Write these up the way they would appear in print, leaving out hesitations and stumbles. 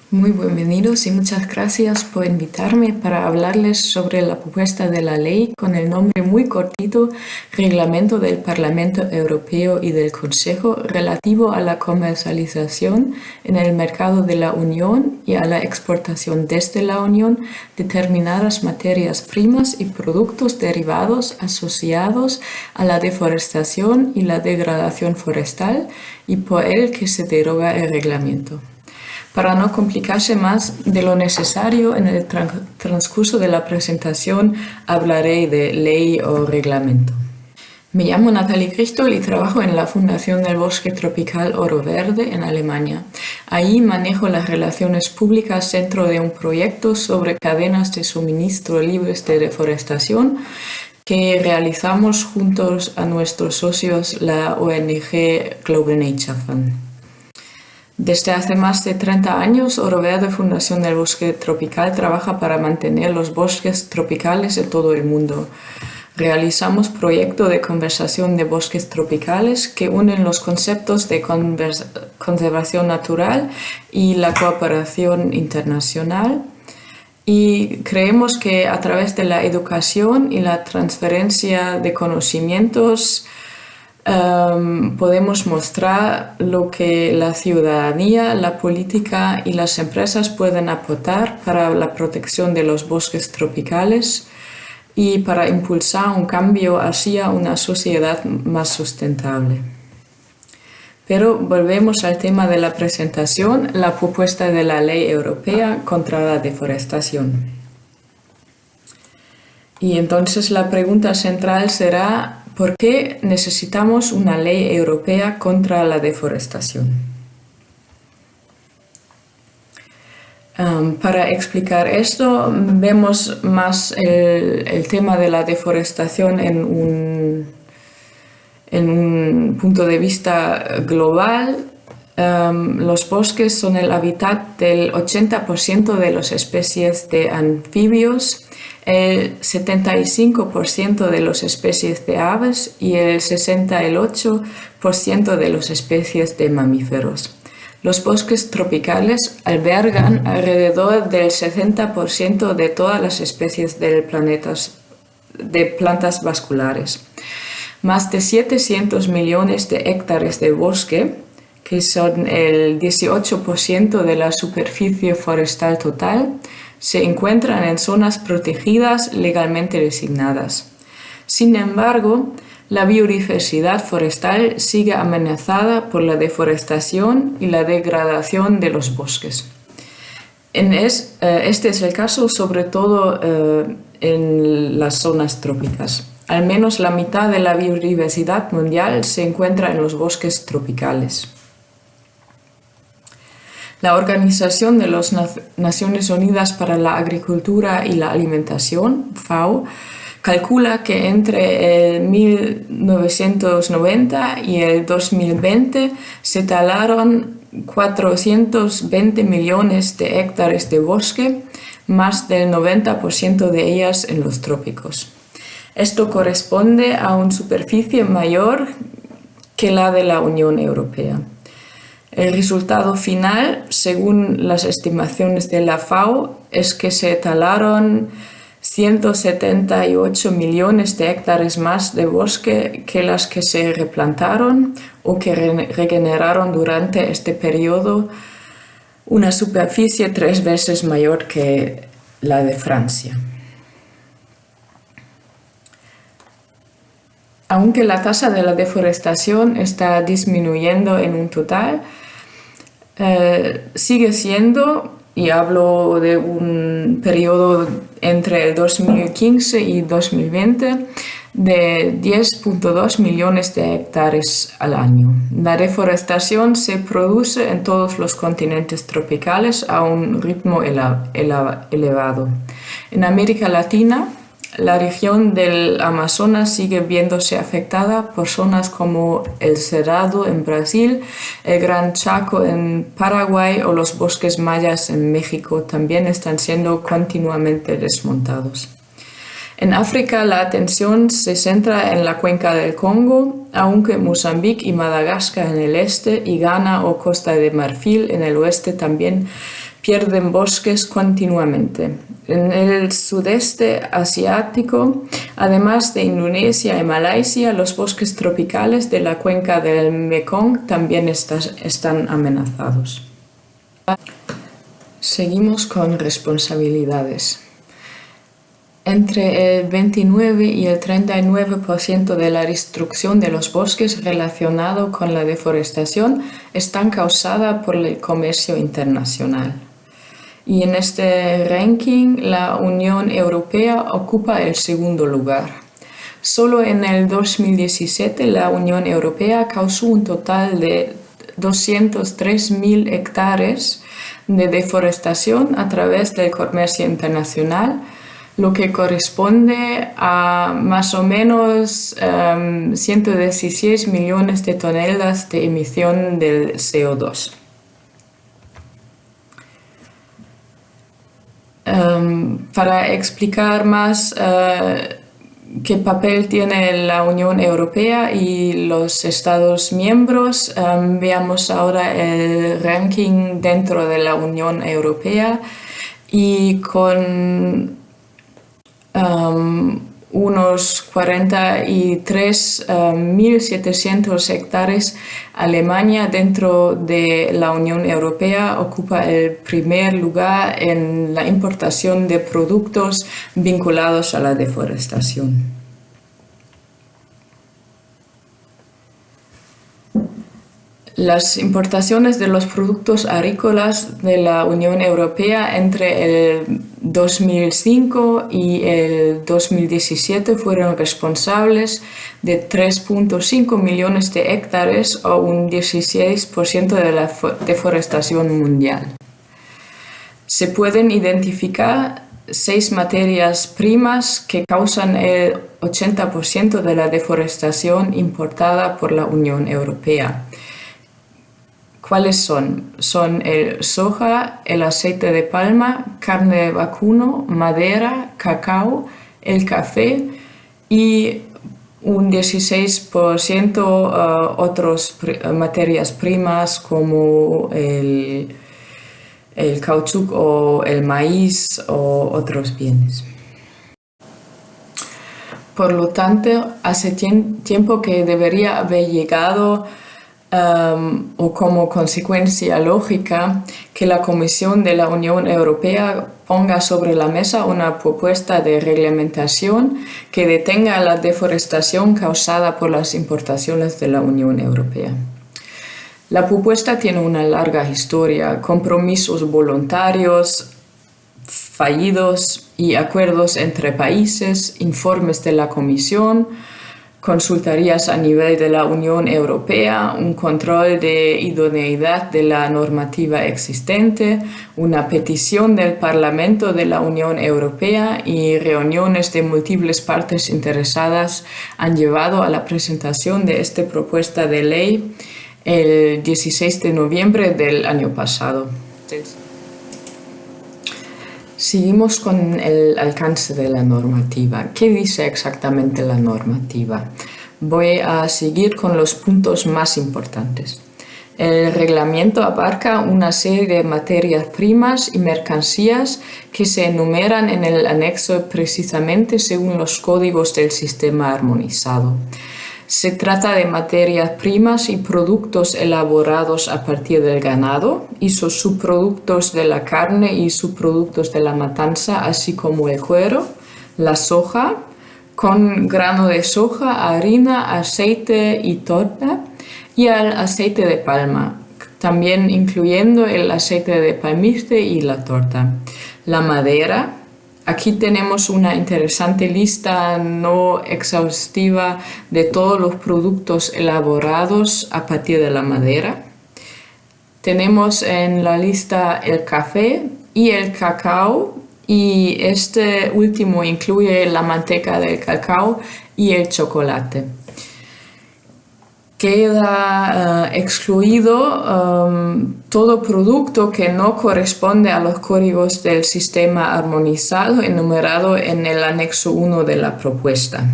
Muy bienvenidos y muchas gracias por invitarme para hablarles sobre la propuesta de la ley con el nombre muy cortito Reglamento del Parlamento Europeo y del Consejo relativo a la comercialización en el mercado de la Unión y a la exportación desde la Unión de determinadas materias primas y productos derivados asociados a la deforestación y la degradación forestal y por el que se deroga el reglamento. Para no complicarse más de lo necesario, en el transcurso de la presentación hablaré de ley o reglamento. Me llamo Nathalie Krichtol y trabajo en la Fundación del Bosque Tropical Oro Verde en Alemania. Ahí manejo las relaciones públicas dentro de un proyecto sobre cadenas de suministro libres de deforestación que realizamos juntos a nuestros socios, la ONG Global Nature Fund. Desde hace más de 30 años, Oro Verde Fundación del Bosque Tropical trabaja para mantener los bosques tropicales de todo el mundo. Realizamos proyectos de conservación de bosques tropicales que unen los conceptos de conservación natural y la cooperación internacional. Y creemos que a través de la educación y la transferencia de conocimientos podemos mostrar lo que la ciudadanía, la política y las empresas pueden aportar para la protección de los bosques tropicales y para impulsar un cambio hacia una sociedad más sustentable. Pero volvemos al tema de la presentación, la propuesta de la Ley Europea contra la Deforestación. Y entonces la pregunta central será: ¿por qué necesitamos una ley europea contra la deforestación? Para explicar esto, vemos más el tema de la deforestación en un punto de vista global. Los bosques son el hábitat del 80% de las especies de anfibios, el 75% de las especies de aves y el 68% de las especies de mamíferos. Los bosques tropicales albergan alrededor del 60% de todas las especies del planeta de plantas vasculares. Más de 700 millones de hectáreas de bosque, que son el 18% de la superficie forestal total, se encuentran en zonas protegidas legalmente designadas. Sin embargo, la biodiversidad forestal sigue amenazada por la deforestación y la degradación de los bosques. Este es el caso sobre todo en las zonas trópicas. Al menos la mitad de la biodiversidad mundial se encuentra en los bosques tropicales. La Organización de las Naciones Unidas para la Agricultura y la Alimentación, FAO, calcula que entre el 1990 y el 2020 se talaron 420 millones de hectáreas de bosque, más del 90% de ellas en los trópicos. Esto corresponde a una superficie mayor que la de la Unión Europea. El resultado final, según las estimaciones de la FAO, es que se talaron 178 millones de hectáreas más de bosque que las que se replantaron o que regeneraron durante este periodo, una superficie 3 veces mayor que la de Francia. Aunque la tasa de la deforestación está disminuyendo en un total, sigue siendo, y hablo de un periodo entre el 2015 y 2020, de 10.2 millones de hectáreas al año. La deforestación se produce en todos los continentes tropicales a un ritmo elevado. En América Latina, la región del Amazonas sigue viéndose afectada por zonas como el Cerrado en Brasil, el Gran Chaco en Paraguay o los bosques mayas en México también están siendo continuamente desmontados. En África la atención se centra en la cuenca del Congo, aunque Mozambique y Madagascar en el este y Ghana o Costa de Marfil en el oeste también pierden bosques continuamente. En el sudeste asiático, además de Indonesia y Malasia, los bosques tropicales de la cuenca del Mekong también están amenazados. Seguimos con responsabilidades. Entre el 29 y el 39% de la destrucción de los bosques relacionado con la deforestación están causada por el comercio internacional. Y en este ranking la Unión Europea ocupa el segundo lugar. Solo en el 2017 la Unión Europea causó un total de 203.000 hectáreas de deforestación a través del comercio internacional, lo que corresponde a más o menos 116 millones de toneladas de emisión del CO2. Para explicar más qué papel tiene la Unión Europea y los Estados miembros, veamos ahora el ranking dentro de la Unión Europea y con unos 43.700 hectáreas, Alemania dentro de la Unión Europea ocupa el primer lugar en la importación de productos vinculados a la deforestación. Las importaciones de los productos agrícolas de la Unión Europea entre el 2005 y el 2017 fueron responsables de 3.5 millones de hectáreas o un 16% de la deforestación mundial. Se pueden identificar 6 materias primas que causan el 80% de la deforestación importada por la Unión Europea. ¿Cuáles son? Son el soja, el aceite de palma, carne de vacuno, madera, cacao, el café y un 16% otras materias primas como el caucho o el maíz o otros bienes. Por lo tanto, hace tiempo que debería haber llegado o como consecuencia lógica que la Comisión de la Unión Europea ponga sobre la mesa una propuesta de reglamentación que detenga la deforestación causada por las importaciones de la Unión Europea. La propuesta tiene una larga historia, compromisos voluntarios, fallidos y acuerdos entre países, informes de la Comisión, consultorías a nivel de la Unión Europea, un control de idoneidad de la normativa existente, una petición del Parlamento de la Unión Europea y reuniones de múltiples partes interesadas han llevado a la presentación de esta propuesta de ley el 16 de noviembre del año pasado. Seguimos con el alcance de la normativa. ¿Qué dice exactamente la normativa? Voy a seguir con los puntos más importantes. El reglamento abarca una serie de materias primas y mercancías que se enumeran en el anexo precisamente según los códigos del sistema armonizado. Se trata de materias primas y productos elaborados a partir del ganado y sus subproductos de la carne y subproductos de la matanza, así como el cuero, la soja, con grano de soja, harina, aceite y torta, y el aceite de palma, también incluyendo el aceite de palmiste y la torta. La madera. Aquí tenemos una interesante lista no exhaustiva de todos los productos elaborados a partir de la madera. Tenemos en la lista el café y el cacao, y este último incluye la manteca del cacao y el chocolate. Queda excluido todo producto que no corresponde a los códigos del sistema armonizado enumerado en el anexo 1 de la propuesta.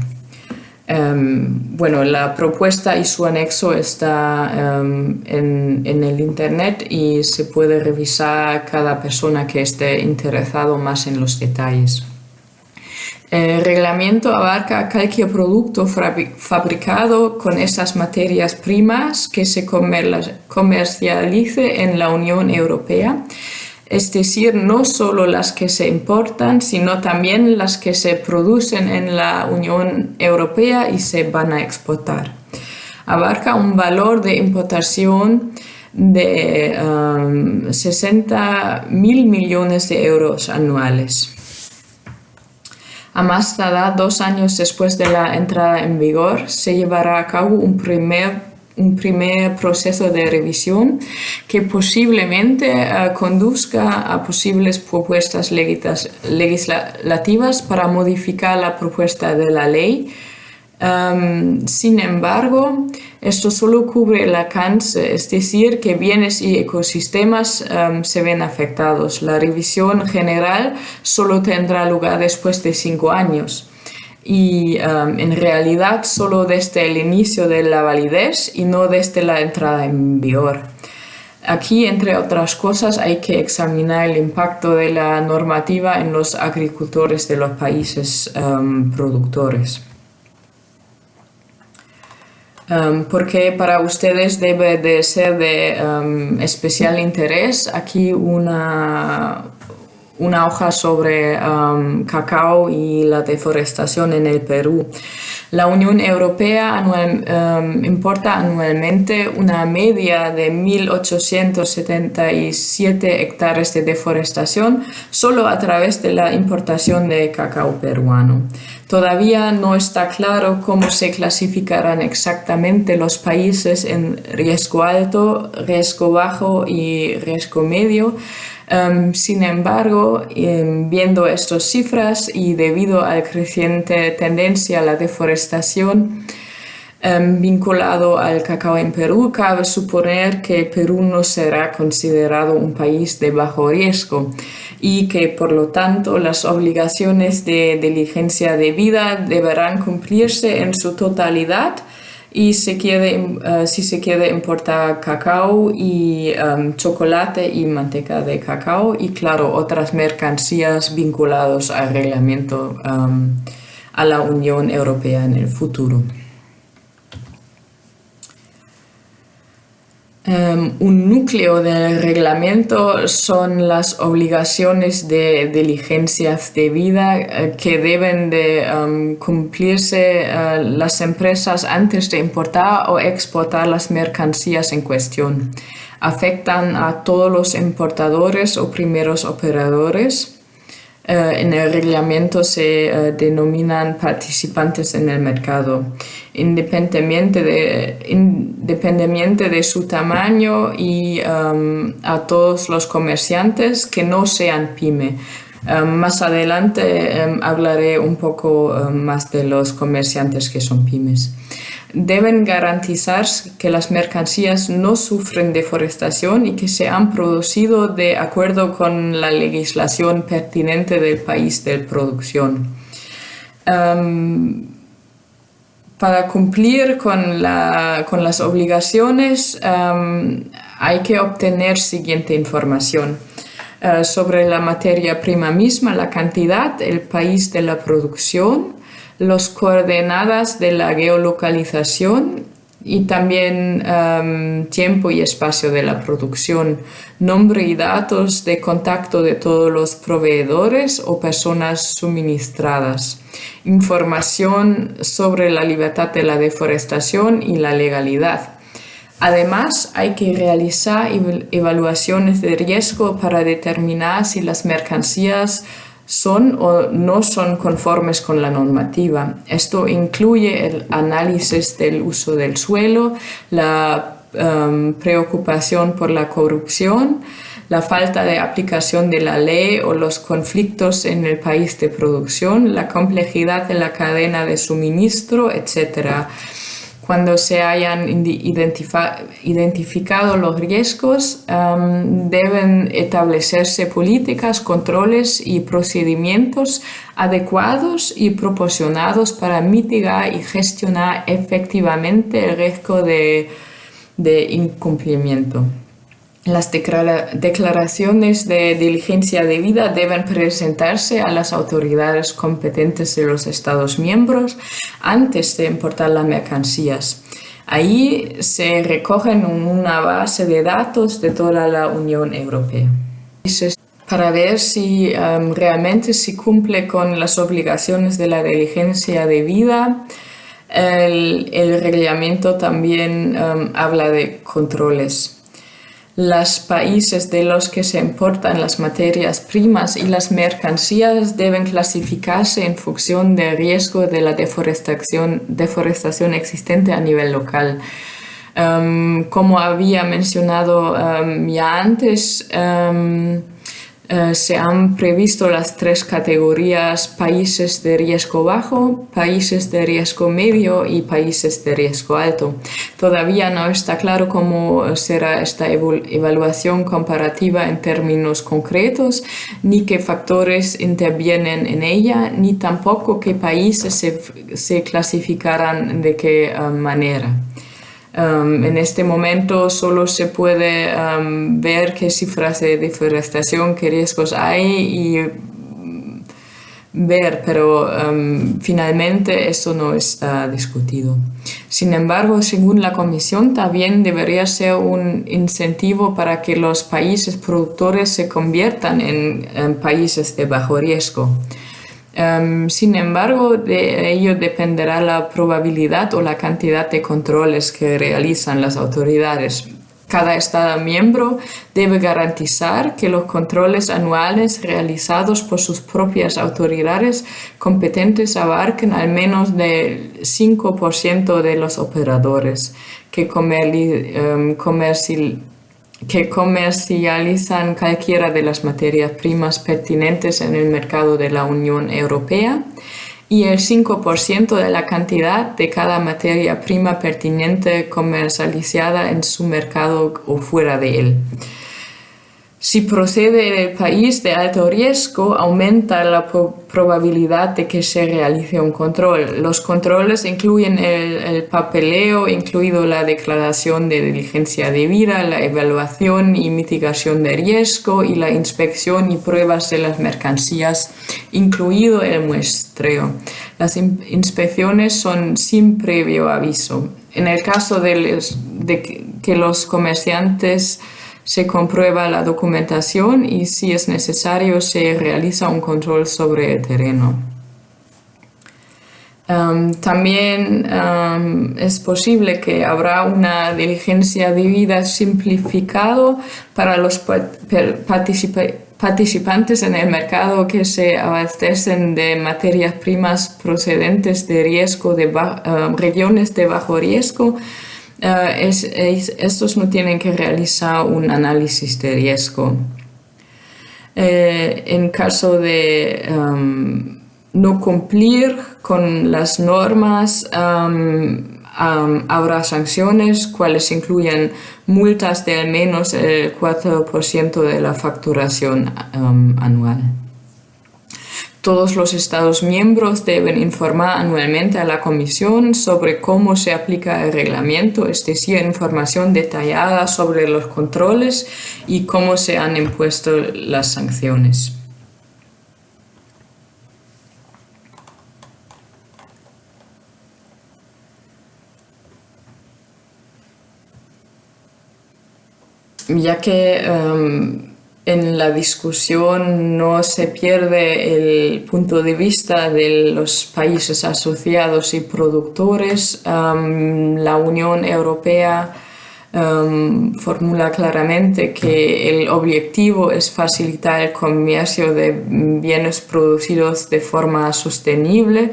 Bueno, la propuesta y su anexo está en el internet y se puede revisar cada persona que esté interesado más en los detalles. El reglamento abarca cualquier producto fabricado con esas materias primas que se comercialice en la Unión Europea, es decir, no solo las que se importan, sino también las que se producen en la Unión Europea y se van a exportar. Abarca un valor de importación de 60.000 millones de euros anuales. A más tardar 2 años después de la entrada en vigor, se llevará a cabo un primer proceso de revisión que posiblemente conduzca a posibles propuestas legislativas para modificar la propuesta de la ley. Sin embargo, esto solo cubre el alcance, es decir, que bienes y ecosistemas se ven afectados. La revisión general solo tendrá lugar después de 5 años y en realidad solo desde el inicio de la validez y no desde la entrada en vigor. Aquí, entre otras cosas, hay que examinar el impacto de la normativa en los agricultores de los países productores. Porque para ustedes debe de ser de especial interés aquí una hoja sobre cacao y la deforestación en el Perú. La Unión Europea importa anualmente una media de 1.877 hectáreas de deforestación solo a través de la importación de cacao peruano. Todavía no está claro cómo se clasificarán exactamente los países en riesgo alto, riesgo bajo y riesgo medio. Sin embargo, viendo estas cifras y debido a la creciente tendencia a la deforestación vinculado al cacao en Perú, cabe suponer que Perú no será considerado un país de bajo riesgo y que, por lo tanto, las obligaciones de diligencia debida deberán cumplirse en su totalidad. Y si se quiere importar cacao y chocolate y manteca de cacao y, claro, otras mercancías vinculadas al reglamento a la Unión Europea en el futuro. Un núcleo del reglamento son las obligaciones de diligencias debidas que deben de cumplirse las empresas antes de importar o exportar las mercancías en cuestión. Afectan a todos los importadores o primeros operadores. En el reglamento se denominan participantes en el mercado, independientemente de su tamaño y a todos los comerciantes que no sean pyme. Más adelante hablaré un poco más de los comerciantes que son pymes. Deben garantizar que las mercancías no sufren deforestación y que se han producido de acuerdo con la legislación pertinente del país de producción. Para cumplir con las obligaciones hay que obtener siguiente información. Sobre la materia prima misma, la cantidad, el país de la producción, las coordenadas de la geolocalización y también tiempo y espacio de la producción, nombre y datos de contacto de todos los proveedores o personas suministradas, información sobre la libertad de la deforestación y la legalidad. Además, hay que realizar evaluaciones de riesgo para determinar si las mercancías son o no son conformes con la normativa. Esto incluye el análisis del uso del suelo, la preocupación por la corrupción, la falta de aplicación de la ley o los conflictos en el país de producción, la complejidad de la cadena de suministro, etc. Cuando se hayan identificado los riesgos, deben establecerse políticas, controles y procedimientos adecuados y proporcionados para mitigar y gestionar efectivamente el riesgo de incumplimiento. Las declaraciones de diligencia debida deben presentarse a las autoridades competentes de los Estados miembros antes de importar las mercancías. Ahí se recogen en una base de datos de toda la Unión Europea. Para ver si realmente se cumple con las obligaciones de la diligencia debida, el reglamento también habla de controles. Los países de los que se importan las materias primas y las mercancías deben clasificarse en función del riesgo de la deforestación existente a nivel local. Como había mencionado ya antes, se han previsto las 3 categorías: países de riesgo bajo, países de riesgo medio y países de riesgo alto. Todavía no está claro cómo será esta evaluación comparativa en términos concretos, ni qué factores intervienen en ella, ni tampoco qué países se clasificarán de qué manera. En este momento solo se puede ver qué cifras de deforestación, qué riesgos hay y ver, pero finalmente esto no está discutido. Sin embargo, según la Comisión, también debería ser un incentivo para que los países productores se conviertan en países de bajo riesgo. Sin embargo, de ello dependerá la probabilidad o la cantidad de controles que realizan las autoridades. Cada Estado miembro debe garantizar que los controles anuales realizados por sus propias autoridades competentes abarquen al menos del 5% de los operadores que comercializan cualquiera de las materias primas pertinentes en el mercado de la Unión Europea y el 5% de la cantidad de cada materia prima pertinente comercializada en su mercado o fuera de él. Si procede del país de alto riesgo, aumenta la probabilidad de que se realice un control. Los controles incluyen el papeleo, incluido la declaración de diligencia debida, la evaluación y mitigación de riesgo y la inspección y pruebas de las mercancías, incluido el muestreo. Las inspecciones son sin previo aviso. En el caso de que los comerciantes se comprueba la documentación y, si es necesario, se realiza un control sobre el terreno. También es posible que habrá una diligencia debida simplificado para los participantes en el mercado que se abastecen de materias primas procedentes de riesgo regiones de bajo riesgo. Estos no tienen que realizar un análisis de riesgo. En caso de no cumplir con las normas, habrá sanciones, cuales incluyen multas de al menos el 4% de la facturación anual. Todos los Estados miembros deben informar anualmente a la Comisión sobre cómo se aplica el reglamento, es decir, información detallada sobre los controles y cómo se han impuesto las sanciones. Ya que en la discusión no se pierde el punto de vista de los países asociados y productores, la Unión Europea formula claramente que el objetivo es facilitar el comercio de bienes producidos de forma sostenible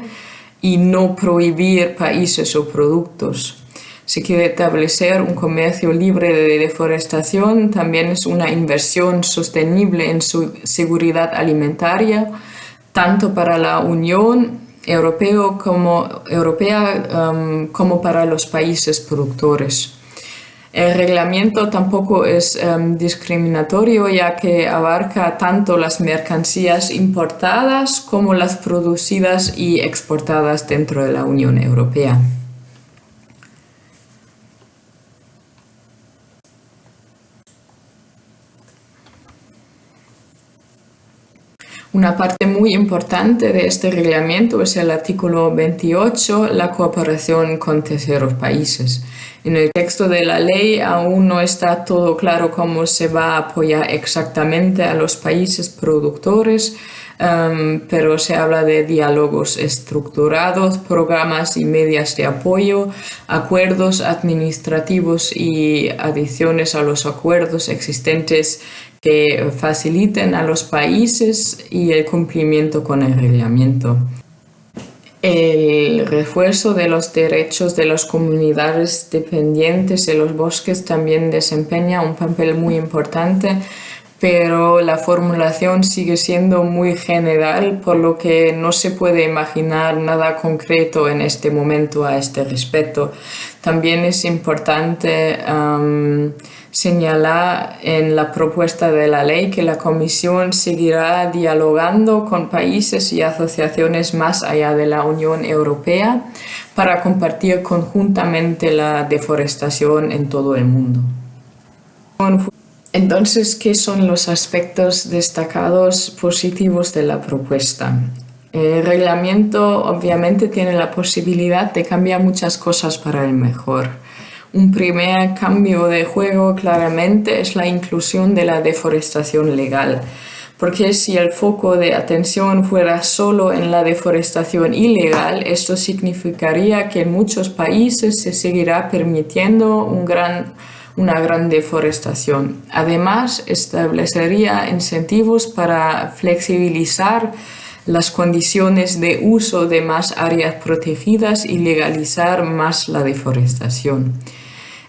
y no prohibir países o productos. Si quiere establecer un comercio libre de deforestación, también es una inversión sostenible en su seguridad alimentaria, tanto para la Unión europea como para los países productores. El reglamento tampoco es discriminatorio, ya que abarca tanto las mercancías importadas como las producidas y exportadas dentro de la Unión Europea. Una parte muy importante de este reglamento es el artículo 28, la cooperación con terceros países. En el texto de la ley aún no está todo claro cómo se va a apoyar exactamente a los países productores, pero se habla de diálogos estructurados, programas y medidas de apoyo, acuerdos administrativos y adiciones a los acuerdos existentes que faciliten a los países y el cumplimiento con el reglamento. El refuerzo de los derechos de las comunidades dependientes de los bosques también desempeña un papel muy importante, pero la formulación sigue siendo muy general, por lo que no se puede imaginar nada concreto en este momento a este respecto. También es importante señalar en la propuesta de la ley que la Comisión seguirá dialogando con países y asociaciones más allá de la Unión Europea para combatir conjuntamente la deforestación en todo el mundo. Entonces, ¿qué son los aspectos destacados positivos de la propuesta? El reglamento obviamente tiene la posibilidad de cambiar muchas cosas para el mejor. Un primer cambio de juego claramente es la inclusión de la deforestación legal, porque si el foco de atención fuera solo en la deforestación ilegal, esto significaría que en muchos países se seguirá permitiendo una gran deforestación. Además, establecería incentivos para flexibilizar las condiciones de uso de más áreas protegidas y legalizar más la deforestación.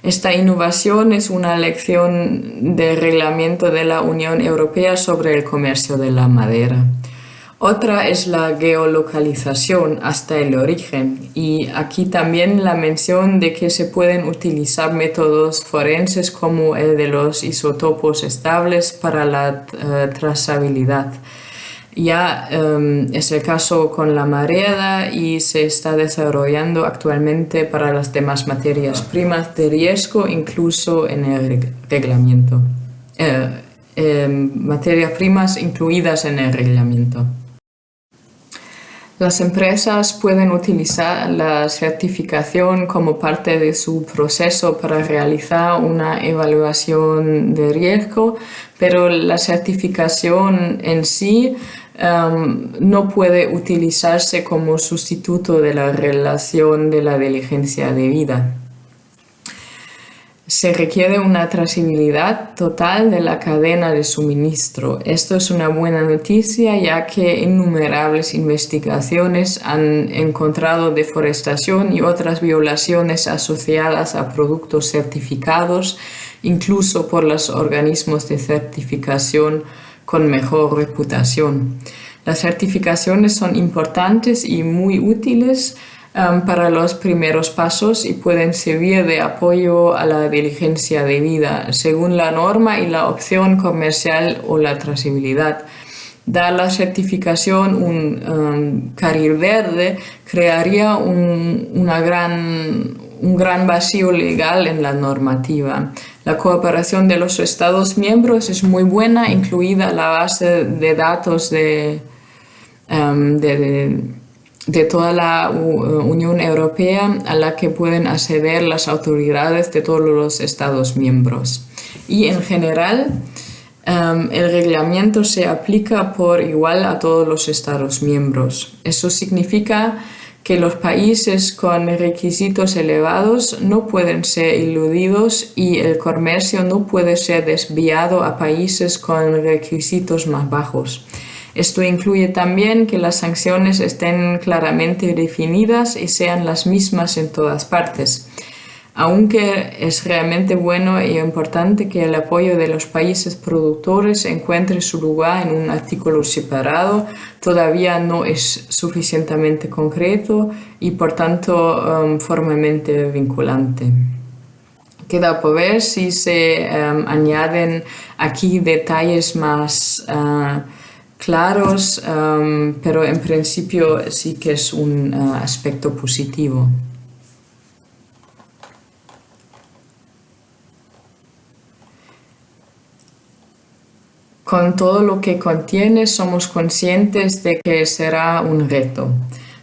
Esta innovación es una lección del reglamento de la Unión Europea sobre el comercio de la madera. Otra es la geolocalización hasta el origen, y aquí también la mención de que se pueden utilizar métodos forenses como el de los isótopos estables para la trazabilidad. Ya es el caso con la madera y se está desarrollando actualmente para las demás materias primas de riesgo, incluso en el reglamento. Materias primas incluidas en el reglamento. Las empresas pueden utilizar la certificación como parte de su proceso para realizar una evaluación de riesgo, pero la certificación en sí no puede utilizarse como sustituto de la relación de la diligencia debida. Se requiere una trazabilidad total de la cadena de suministro. Esto es una buena noticia, ya que innumerables investigaciones han encontrado deforestación y otras violaciones asociadas a productos certificados, incluso por los organismos de certificación con mejor reputación. Las certificaciones son importantes y muy útiles para los primeros pasos y pueden servir de apoyo a la diligencia debida según la norma y la opción comercial o la trazabilidad. Dar la certificación un carril verde crearía un gran vacío legal en la normativa. La cooperación de los Estados miembros es muy buena, incluida la base de datos de toda la Unión Europea a la que pueden acceder las autoridades de todos los Estados miembros. Y en general, el reglamento se aplica por igual a todos los Estados miembros. Eso significa que los países con requisitos elevados no pueden ser eludidos y el comercio no puede ser desviado a países con requisitos más bajos. Esto incluye también que las sanciones estén claramente definidas y sean las mismas en todas partes. Aunque es realmente bueno y importante que el apoyo de los países productores encuentre su lugar en un artículo separado, todavía no es suficientemente concreto y por tanto formalmente vinculante. Queda por ver si se añaden aquí detalles más claros, pero en principio sí que es un aspecto positivo. Con todo lo que contiene somos conscientes de que será un reto,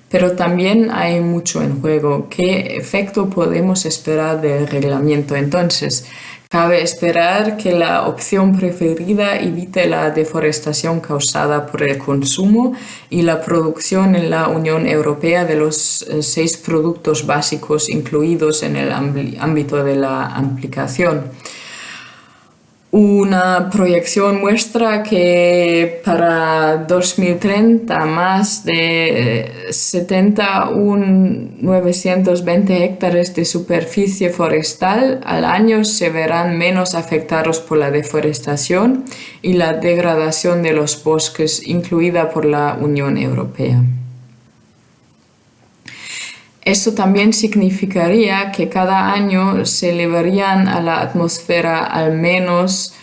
pero también hay mucho en juego. ¿Qué efecto podemos esperar del reglamento? Entonces, cabe esperar que la opción preferida evite la deforestación causada por el consumo y la producción en la Unión Europea de los 6 productos básicos incluidos en el ámbito de la aplicación. Una proyección muestra que para 2030 más de 71.920 hectáreas de superficie forestal al año se verán menos afectados por la deforestación y la degradación de los bosques, incluida por la Unión Europea. Esto también significaría que cada año se elevarían a la atmósfera al menos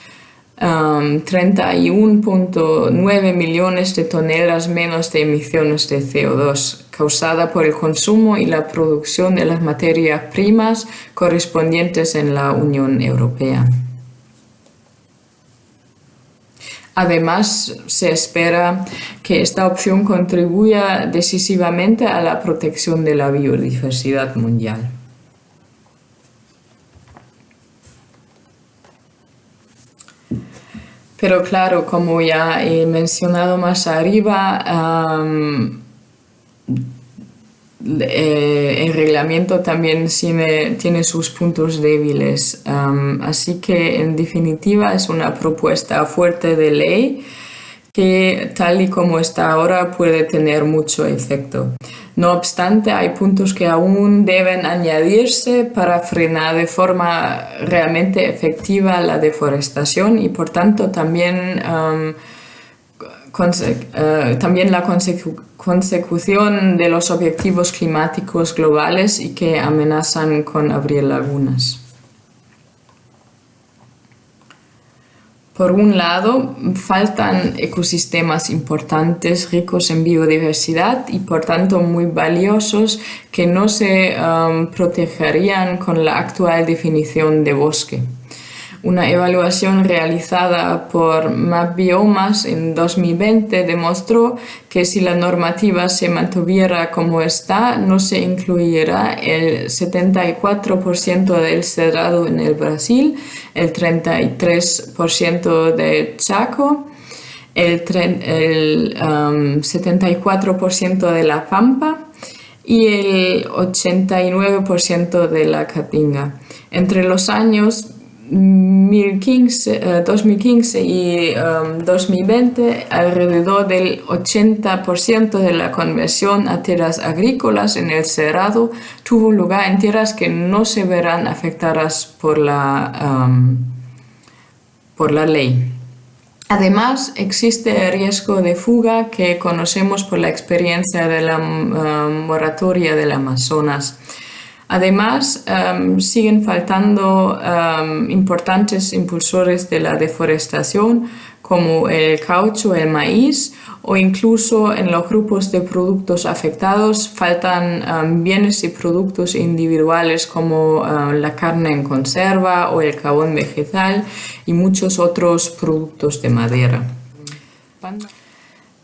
31.9 millones de toneladas menos de emisiones de CO2, causada por el consumo y la producción de las materias primas correspondientes en la Unión Europea. Además, se espera que esta opción contribuya decisivamente a la protección de la biodiversidad mundial. Pero claro, como ya he mencionado más arriba, el reglamento también tiene sus puntos débiles, así que en definitiva es una propuesta fuerte de ley que tal y como está ahora puede tener mucho efecto. No obstante, hay puntos que aún deben añadirse para frenar de forma realmente efectiva la deforestación y por tanto también la consecución de los objetivos climáticos globales y que amenazan con abrir lagunas. Por un lado, faltan ecosistemas importantes, ricos en biodiversidad y por tanto muy valiosos que no se protegerían con la actual definición de bosque. Una evaluación realizada por MapBiomas en 2020 demostró que si la normativa se mantuviera como está, no se incluirá el 74% del cerrado en el Brasil, el 33% del Chaco, el 74% de la Pampa y el 89% de la Caatinga. Entre los años 2015 y 2020, alrededor del 80% de la conversión a tierras agrícolas en el cerrado tuvo lugar en tierras que no se verán afectadas por la ley. Además, existe el riesgo de fuga que conocemos por la experiencia de la moratoria del Amazonas. Además, siguen faltando importantes impulsores de la deforestación como el caucho, el maíz o incluso en los grupos de productos afectados faltan bienes y productos individuales como la carne en conserva o el carbón vegetal y muchos otros productos de madera.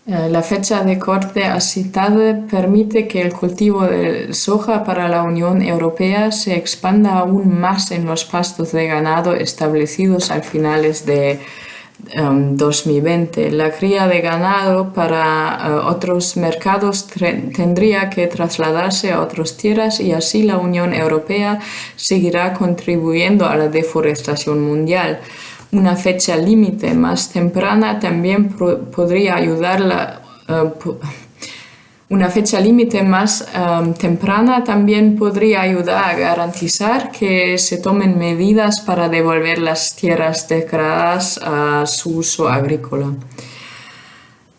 La fecha de corte citada permite que el cultivo de soja para la Unión Europea se expanda aún más en los pastos de ganado establecidos al finales de 2020. La cría de ganado para otros mercados tendría que trasladarse a otras tierras y así la Unión Europea seguirá contribuyendo a la deforestación mundial. Una fecha límite más temprana también podría ayudarla. Una fecha límite más temprana también podría ayudar a garantizar que se tomen medidas para devolver las tierras degradadas a su uso agrícola.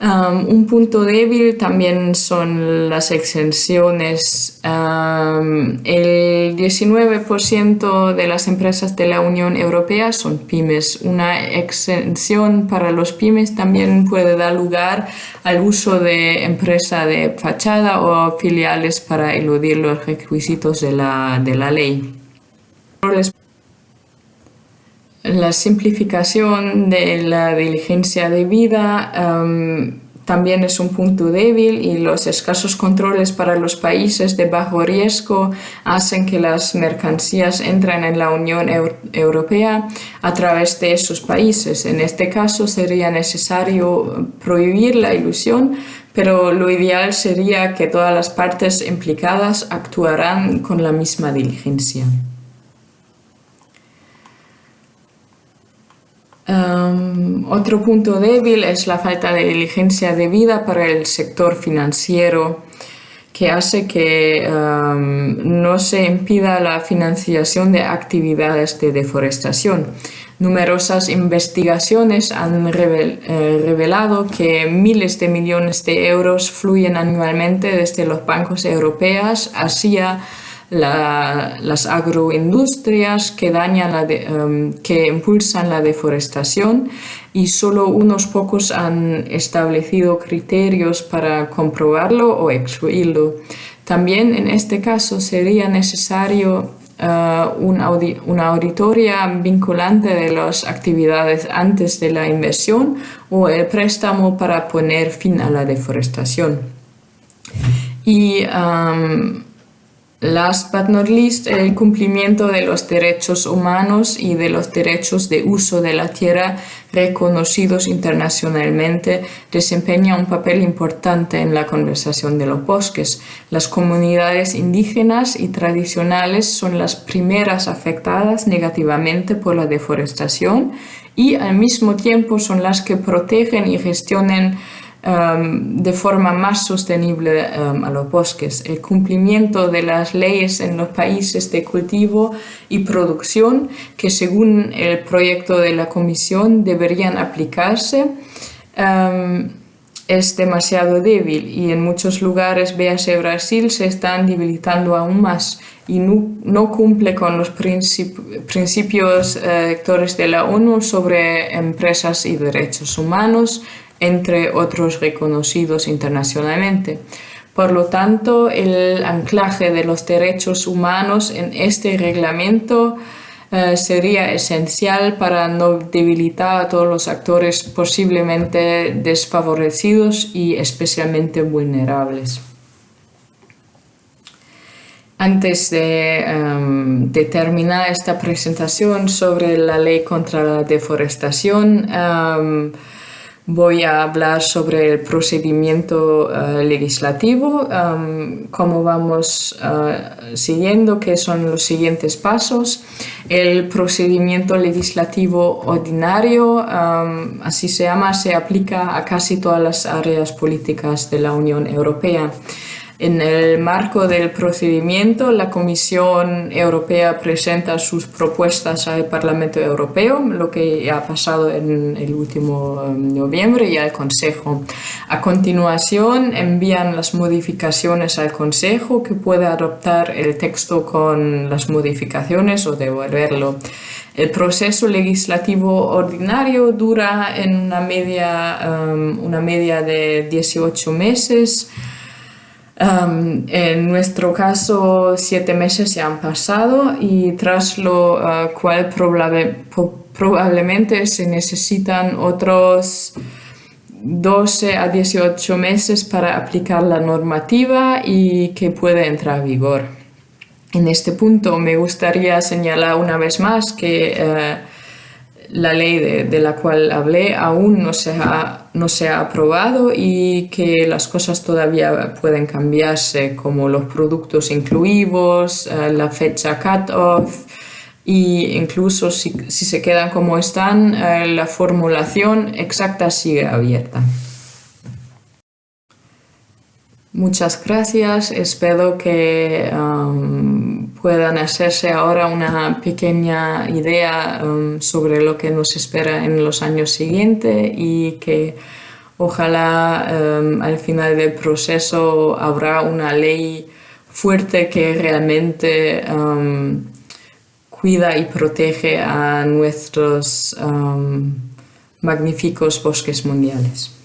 Un punto débil también son las exenciones. El 19% de las empresas de la Unión Europea son pymes. Una exención para los pymes también puede dar lugar al uso de empresa de fachada o filiales para eludir los requisitos de la ley. La simplificación de la diligencia debida también es un punto débil y los escasos controles para los países de bajo riesgo hacen que las mercancías entren en la Unión Europea a través de esos países. En este caso sería necesario prohibir la ilusión, pero lo ideal sería que todas las partes implicadas actuaran con la misma diligencia. Otro punto débil es la falta de diligencia debida para el sector financiero, que hace que no se impida la financiación de actividades de deforestación. Numerosas investigaciones han revelado que miles de millones de euros fluyen anualmente desde los bancos europeos hacia las agroindustrias que impulsan la deforestación, y solo unos pocos han establecido criterios para comprobarlo o excluirlo. También en este caso sería necesario una auditoría vinculante de las actividades antes de la inversión o el préstamo para poner fin a la deforestación. Y last but not least, el cumplimiento de los derechos humanos y de los derechos de uso de la tierra reconocidos internacionalmente desempeña un papel importante en la conservación de los bosques. Las comunidades indígenas y tradicionales son las primeras afectadas negativamente por la deforestación y al mismo tiempo son las que protegen y gestionan de forma más sostenible a los bosques. El cumplimiento de las leyes en los países de cultivo y producción, que según el proyecto de la Comisión deberían aplicarse, es demasiado débil, y en muchos lugares, véase Brasil, se están debilitando aún más y no cumple con los principios rectores de la ONU sobre empresas y derechos humanos, entre otros reconocidos internacionalmente. Por lo tanto, el anclaje de los derechos humanos en este reglamento sería esencial para no debilitar a todos los actores posiblemente desfavorecidos y especialmente vulnerables. Antes de terminar esta presentación sobre la ley contra la deforestación, voy a hablar sobre el procedimiento legislativo, cómo vamos siguiendo, qué son los siguientes pasos. El procedimiento legislativo ordinario, así se llama, se aplica a casi todas las áreas políticas de la Unión Europea. En el marco del procedimiento, la Comisión Europea presenta sus propuestas al Parlamento Europeo, lo que ha pasado en el último noviembre, y al Consejo. A continuación, envían las modificaciones al Consejo, que puede adoptar el texto con las modificaciones o devolverlo. El proceso legislativo ordinario dura en una media de 18 meses. En nuestro caso, 7 meses ya han pasado, y tras lo cual probablemente se necesitan otros 12 a 18 meses para aplicar la normativa y que pueda entrar en vigor. En este punto me gustaría señalar una vez más que la ley de la cual hablé aún no se ha aprobado, y que las cosas todavía pueden cambiarse, como los productos incluidos, la fecha cut-off, e incluso si se quedan como están, la formulación exacta sigue abierta. Muchas gracias. Espero que puedan hacerse ahora una pequeña idea sobre lo que nos espera en los años siguientes y que ojalá al final del proceso habrá una ley fuerte que realmente cuida y protege a nuestros magníficos bosques mundiales.